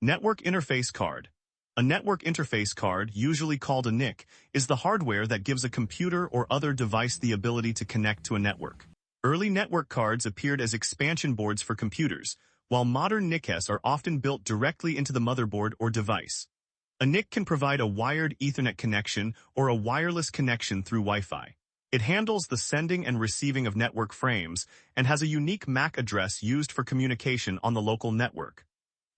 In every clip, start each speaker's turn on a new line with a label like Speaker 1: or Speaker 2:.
Speaker 1: Network Interface Card. A network interface card, usually called a NIC, is the hardware that gives a computer or other device the ability to connect to a network. Early network cards appeared as expansion boards for computers, while modern NICs are often built directly into the motherboard or device. A NIC can provide a wired Ethernet connection or a wireless connection through Wi-Fi. It handles the sending and receiving of network frames and has a unique MAC address used for communication on the local network.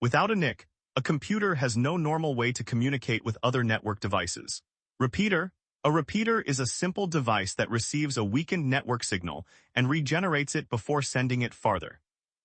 Speaker 1: Without a NIC, a computer has no normal way to communicate with other network devices. Repeater. A repeater is a simple device that receives a weakened network signal and regenerates it before sending it farther.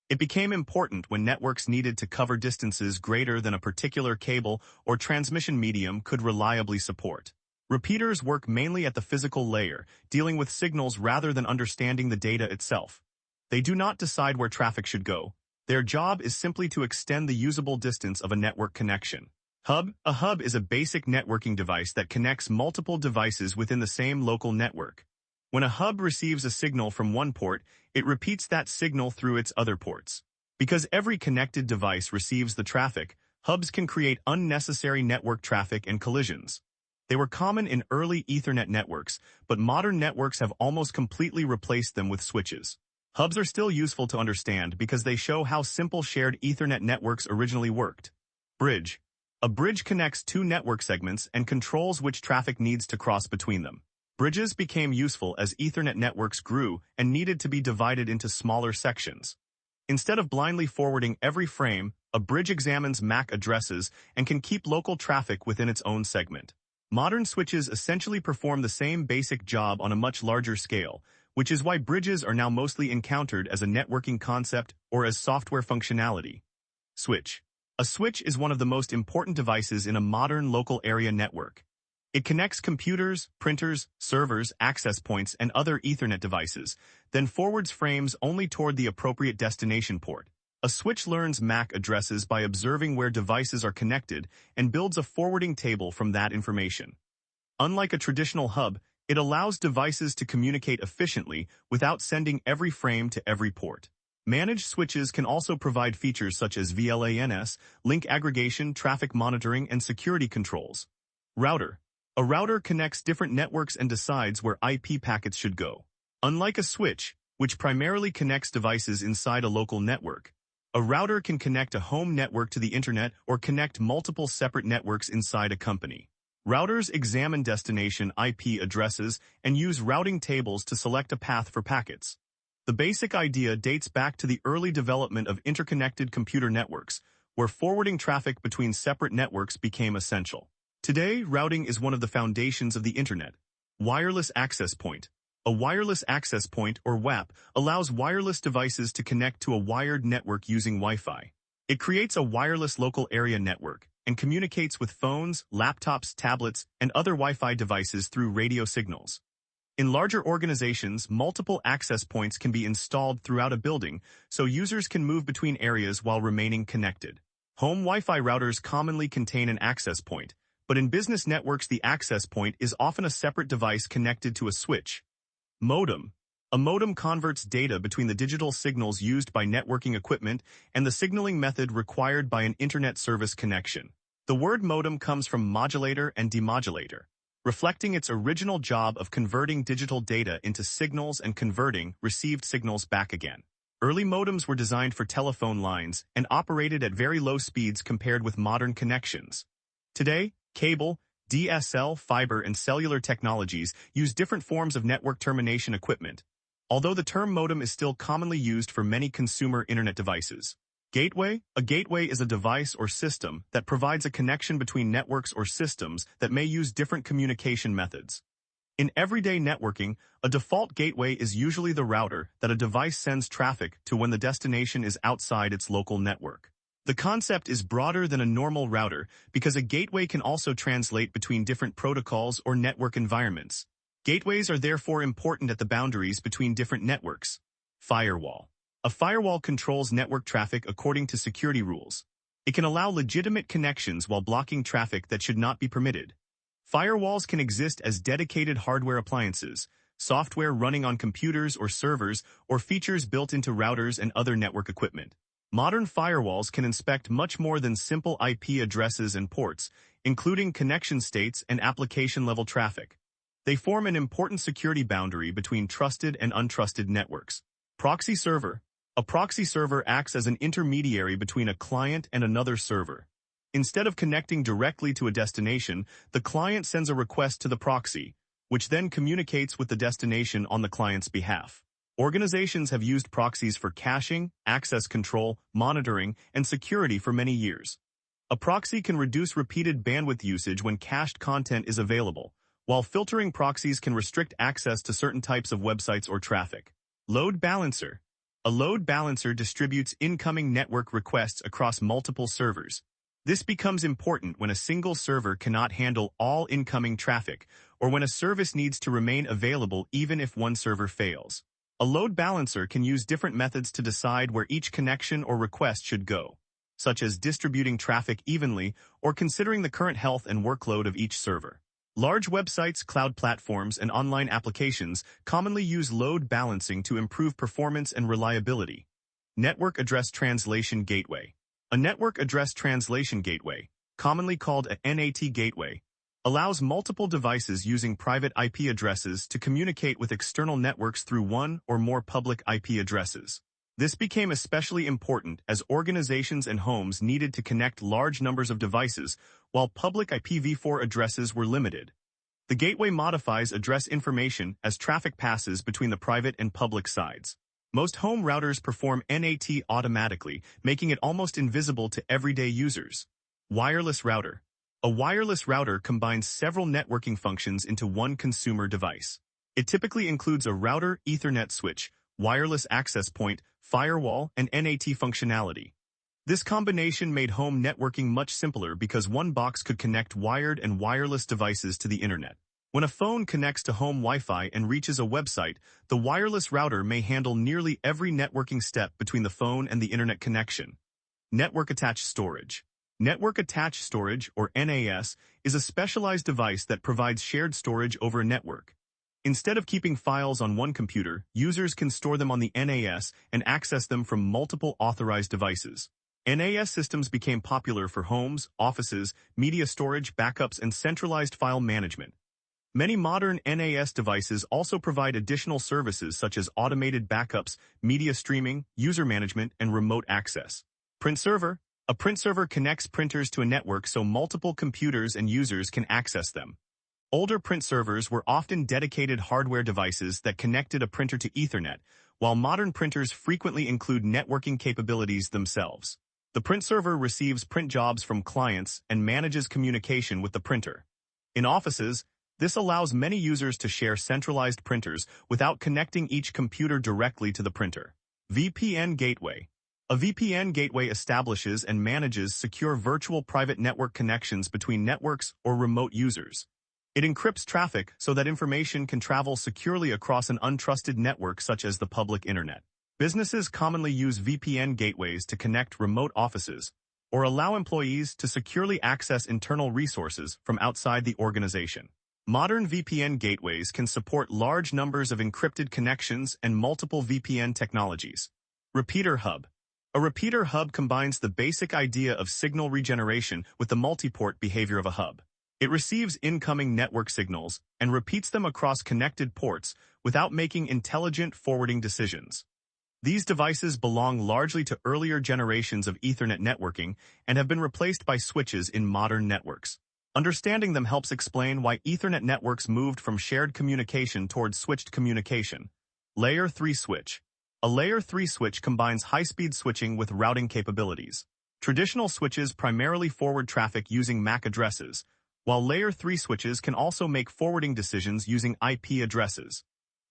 Speaker 1: It became important when networks needed to cover distances greater than a particular cable or transmission medium could reliably support. Repeaters work mainly at the physical layer, dealing with signals rather than understanding the data itself. They do not decide where traffic should go. Their job is simply to extend the usable distance of a network connection. Hub. A hub is a basic networking device that connects multiple devices within the same local network. When a hub receives a signal from one port, it repeats that signal through its other ports. Because every connected device receives the traffic, hubs can create unnecessary network traffic and collisions. They were common in early Ethernet networks, but modern networks have almost completely replaced them with switches. Hubs are still useful to understand because they show how simple shared Ethernet networks originally worked. Bridge. A bridge connects two network segments and controls which traffic needs to cross between them. Bridges became useful as Ethernet networks grew and needed to be divided into smaller sections. Instead of blindly forwarding every frame, a bridge examines MAC addresses and can keep local traffic within its own segment. Modern switches essentially perform the same basic job on a much larger scale, which is why bridges are now mostly encountered as a networking concept or as software functionality. Switch. A switch is one of the most important devices in a modern local area network. It connects computers, printers, servers, access points, and other Ethernet devices, then forwards frames only toward the appropriate destination port. A switch learns MAC addresses by observing where devices are connected and builds a forwarding table from that information. Unlike a traditional hub, it allows devices to communicate efficiently without sending every frame to every port. Managed switches can also provide features such as VLANs, link aggregation, traffic monitoring, and security controls. Router. A router connects different networks and decides where IP packets should go. Unlike a switch, which primarily connects devices inside a local network, a router can connect a home network to the internet or connect multiple separate networks inside a company. Routers examine destination IP addresses and use routing tables to select a path for packets. The basic idea dates back to the early development of interconnected computer networks, where forwarding traffic between separate networks became essential. Today, routing is one of the foundations of the internet. Wireless access point. A wireless access point, or WAP, allows wireless devices to connect to a wired network using Wi-Fi. It creates a wireless local area network and communicates with phones, laptops, tablets, and other Wi-Fi devices through radio signals. In larger organizations, multiple access points can be installed throughout a building, so users can move between areas while remaining connected. Home Wi-Fi routers commonly contain an access point, but in business networks the access point is often a separate device connected to a switch. Modem. A modem converts data between the digital signals used by networking equipment and the signaling method required by an internet service connection. The word modem comes from modulator and demodulator, reflecting its original job of converting digital data into signals and converting received signals back again. Early modems were designed for telephone lines and operated at very low speeds compared with modern connections. Today, cable, DSL, fiber, and cellular technologies use different forms of network termination equipment, although the term modem is still commonly used for many consumer internet devices. Gateway. A gateway is a device or system that provides a connection between networks or systems that may use different communication methods. In everyday networking, a default gateway is usually the router that a device sends traffic to when the destination is outside its local network. The concept is broader than a normal router because a gateway can also translate between different protocols or network environments. Gateways are therefore important at the boundaries between different networks. Firewall. A firewall controls network traffic according to security rules. It can allow legitimate connections while blocking traffic that should not be permitted. Firewalls can exist as dedicated hardware appliances, software running on computers or servers, or features built into routers and other network equipment. Modern firewalls can inspect much more than simple IP addresses and ports, including connection states and application-level traffic. They form an important security boundary between trusted and untrusted networks. Proxy server. A proxy server acts as an intermediary between a client and another server. Instead of connecting directly to a destination, the client sends a request to the proxy, which then communicates with the destination on the client's behalf. Organizations have used proxies for caching, access control, monitoring, and security for many years. A proxy can reduce repeated bandwidth usage when cached content is available, while filtering proxies can restrict access to certain types of websites or traffic. Load balancer. A load balancer distributes incoming network requests across multiple servers. This becomes important when a single server cannot handle all incoming traffic, or when a service needs to remain available even if one server fails. A load balancer can use different methods to decide where each connection or request should go, such as distributing traffic evenly or considering the current health and workload of each server. Large websites, cloud platforms, and online applications commonly use load balancing to improve performance and reliability. Network Address Translation Gateway. A network address translation gateway, commonly called a NAT gateway, allows multiple devices using private IP addresses to communicate with external networks through one or more public IP addresses. This became especially important as organizations and homes needed to connect large numbers of devices, while public IPv4 addresses were limited. The gateway modifies address information as traffic passes between the private and public sides. Most home routers perform NAT automatically, making it almost invisible to everyday users. Wireless router. A wireless router combines several networking functions into one consumer device. It typically includes a router, Ethernet switch, wireless access point, firewall, and NAT functionality. This combination made home networking much simpler because one box could connect wired and wireless devices to the internet. When a phone connects to home Wi-Fi and reaches a website, the wireless router may handle nearly every networking step between the phone and the internet connection. Network-attached storage. Network-attached storage, or NAS, is a specialized device that provides shared storage over a network. Instead of keeping files on one computer, users can store them on the NAS and access them from multiple authorized devices. NAS systems became popular for homes, offices, media storage, backups, and centralized file management. Many modern NAS devices also provide additional services such as automated backups, media streaming, user management, and remote access. Print server. A print server connects printers to a network so multiple computers and users can access them. Older print servers were often dedicated hardware devices that connected a printer to Ethernet, while modern printers frequently include networking capabilities themselves. The print server receives print jobs from clients and manages communication with the printer. In offices, this allows many users to share centralized printers without connecting each computer directly to the printer. VPN gateway. A VPN gateway establishes and manages secure virtual private network connections between networks or remote users. It encrypts traffic so that information can travel securely across an untrusted network such as the public internet. Businesses commonly use VPN gateways to connect remote offices or allow employees to securely access internal resources from outside the organization. Modern VPN gateways can support large numbers of encrypted connections and multiple VPN technologies. Repeater hub. A repeater hub combines the basic idea of signal regeneration with the multiport behavior of a hub. It receives incoming network signals and repeats them across connected ports without making intelligent forwarding decisions. These devices belong largely to earlier generations of Ethernet networking and have been replaced by switches in modern networks. Understanding them helps explain why Ethernet networks moved from shared communication toward switched communication. Layer 3 switch. A Layer 3 switch combines high-speed switching with routing capabilities. Traditional switches primarily forward traffic using MAC addresses, while Layer 3 switches can also make forwarding decisions using IP addresses.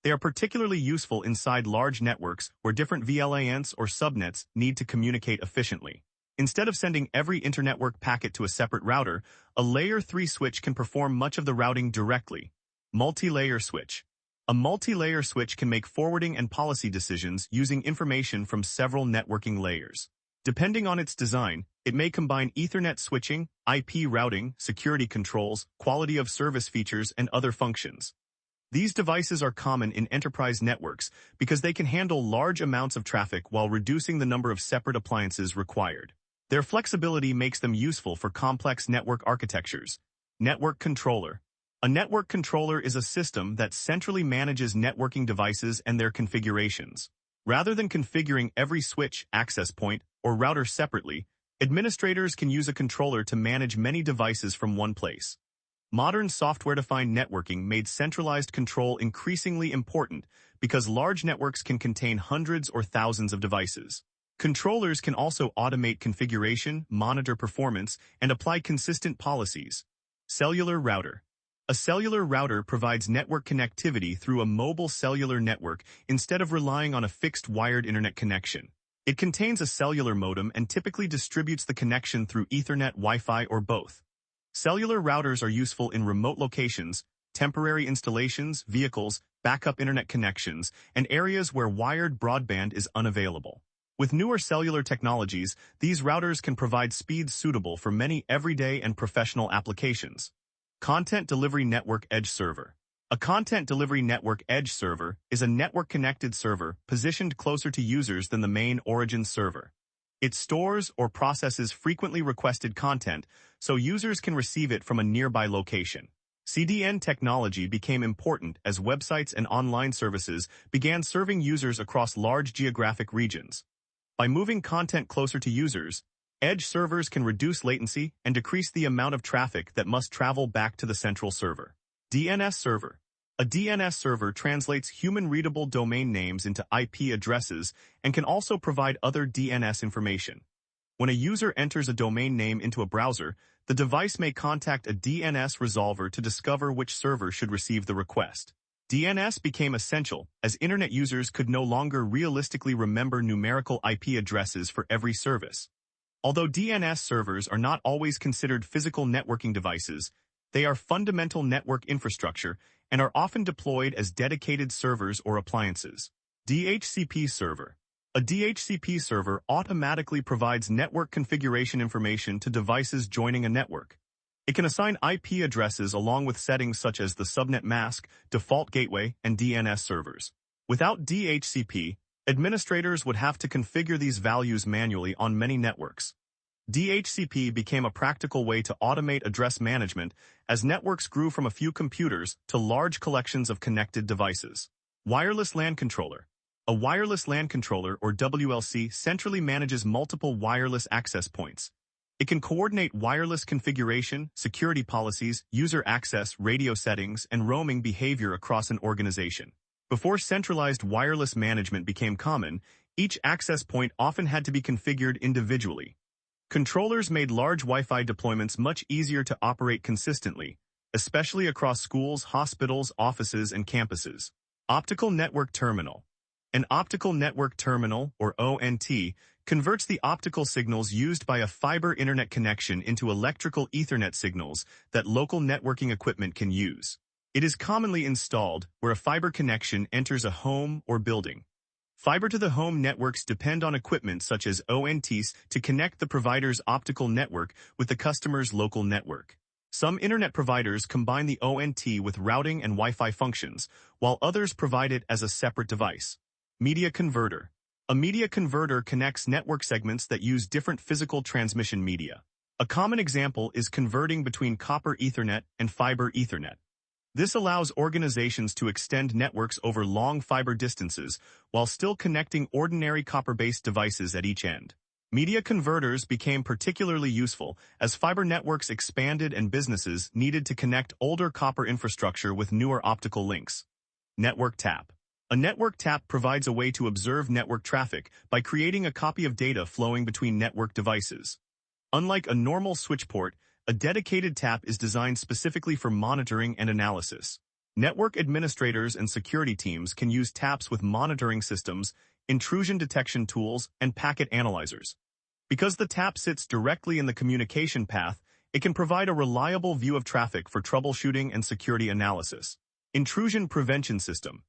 Speaker 1: They are particularly useful inside large networks where different VLANs or subnets need to communicate efficiently. Instead of sending every internetwork packet to a separate router, a Layer 3 switch can perform much of the routing directly. Multi-layer switch. A multi-layer switch can make forwarding and policy decisions using information from several networking layers. Depending on its design, it may combine Ethernet switching, IP routing, security controls, quality of service features, and other functions. These devices are common in enterprise networks because they can handle large amounts of traffic while reducing the number of separate appliances required. Their flexibility makes them useful for complex network architectures. Network controller. A network controller is a system that centrally manages networking devices and their configurations. Rather than configuring every switch, access point, or router separately, administrators can use a controller to manage many devices from one place. Modern software-defined networking made centralized control increasingly important because large networks can contain hundreds or thousands of devices. Controllers can also automate configuration, monitor performance, and apply consistent policies. Cellular router. A cellular router provides network connectivity through a mobile cellular network instead of relying on a fixed wired internet connection. It contains a cellular modem and typically distributes the connection through Ethernet, Wi-Fi, or both. Cellular routers are useful in remote locations, temporary installations, vehicles, backup internet connections, and areas where wired broadband is unavailable. With newer cellular technologies, these routers can provide speeds suitable for many everyday and professional applications. Content Delivery Network Edge Server. A Content Delivery Network Edge Server is a network-connected server positioned closer to users than the main origin server. It stores or processes frequently requested content so users can receive it from a nearby location. CDN technology became important as websites and online services began serving users across large geographic regions. By moving content closer to users, edge servers can reduce latency and decrease the amount of traffic that must travel back to the central server. DNS server. A DNS server translates human-readable domain names into IP addresses and can also provide other DNS information. When a user enters a domain name into a browser, the device may contact a DNS resolver to discover which server should receive the request. DNS became essential as internet users could no longer realistically remember numerical IP addresses for every service. Although DNS servers are not always considered physical networking devices, they are fundamental network infrastructure and are often deployed as dedicated servers or appliances. DHCP server. A DHCP server automatically provides network configuration information to devices joining a network. It can assign IP addresses along with settings such as the subnet mask, default gateway, and DNS servers. Without DHCP, administrators would have to configure these values manually on many networks. DHCP became a practical way to automate address management as networks grew from a few computers to large collections of connected devices. Wireless LAN controller. A wireless LAN controller, or WLC, centrally manages multiple wireless access points. It can coordinate wireless configuration, security policies, user access, radio settings, and roaming behavior across an organization. Before centralized wireless management became common, each access point often had to be configured individually. Controllers made large Wi-Fi deployments much easier to operate consistently, especially across schools, hospitals, offices, and campuses. Optical Network Terminal. An optical network terminal, or ONT, converts the optical signals used by a fiber internet connection into electrical Ethernet signals that local networking equipment can use. It is commonly installed where a fiber connection enters a home or building. Fiber-to-the-home networks depend on equipment such as ONTs to connect the provider's optical network with the customer's local network. Some internet providers combine the ONT with routing and Wi-Fi functions, while others provide it as a separate device. Media converter. A media converter connects network segments that use different physical transmission media. A common example is converting between copper Ethernet and fiber Ethernet. This allows organizations to extend networks over long fiber distances while still connecting ordinary copper-based devices at each end. Media converters became particularly useful as fiber networks expanded and businesses needed to connect older copper infrastructure with newer optical links. Network tap. A network tap provides a way to observe network traffic by creating a copy of data flowing between network devices. Unlike a normal switch port, a dedicated tap is designed specifically for monitoring and analysis. Network administrators and security teams can use taps with monitoring systems, intrusion detection tools, and packet analyzers. Because the tap sits directly in the communication path, it can provide a reliable view of traffic for troubleshooting and security analysis. Intrusion prevention system.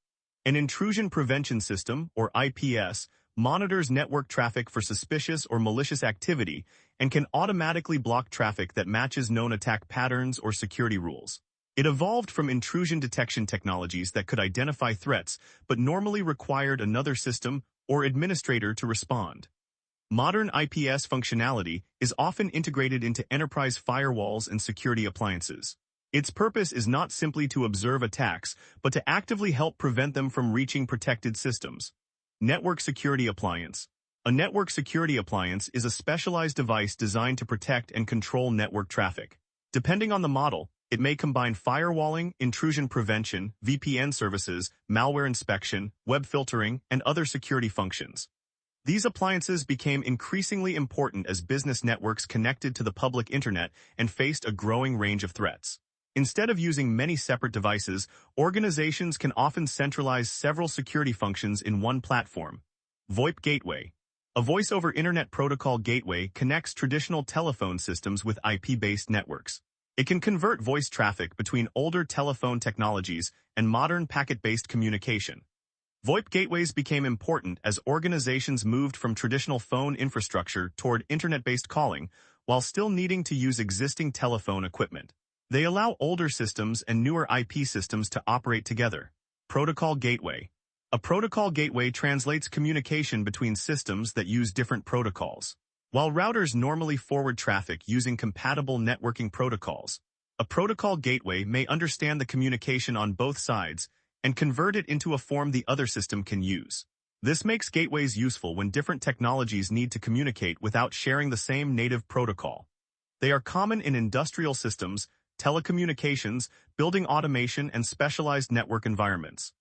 Speaker 1: An intrusion prevention system, or IPS, monitors network traffic for suspicious or malicious activity and can automatically block traffic that matches known attack patterns or security rules. It evolved from intrusion detection technologies that could identify threats but normally required another system or administrator to respond. Modern IPS functionality is often integrated into enterprise firewalls and security appliances. Its purpose is not simply to observe attacks, but to actively help prevent them from reaching protected systems. Network Security Appliance. A network security appliance is a specialized device designed to protect and control network traffic. Depending on the model, it may combine firewalling, intrusion prevention, VPN services, malware inspection, web filtering, and other security functions. These appliances became increasingly important as business networks connected to the public internet and faced a growing range of threats. Instead of using many separate devices, organizations can often centralize several security functions in one platform. VoIP Gateway. A voice-over Internet Protocol gateway connects traditional telephone systems with IP-based networks. It can convert voice traffic between older telephone technologies and modern packet-based communication. VoIP gateways became important as organizations moved from traditional phone infrastructure toward internet-based calling while still needing to use existing telephone equipment. They allow older systems and newer IP systems to operate together. Protocol Gateway. A protocol gateway translates communication between systems that use different protocols. While routers normally forward traffic using compatible networking protocols, a protocol gateway may understand the communication on both sides and convert it into a form the other system can use. This makes gateways useful when different technologies need to communicate without sharing the same native protocol. They are common in industrial systems, telecommunications, building automation, and specialized network environments.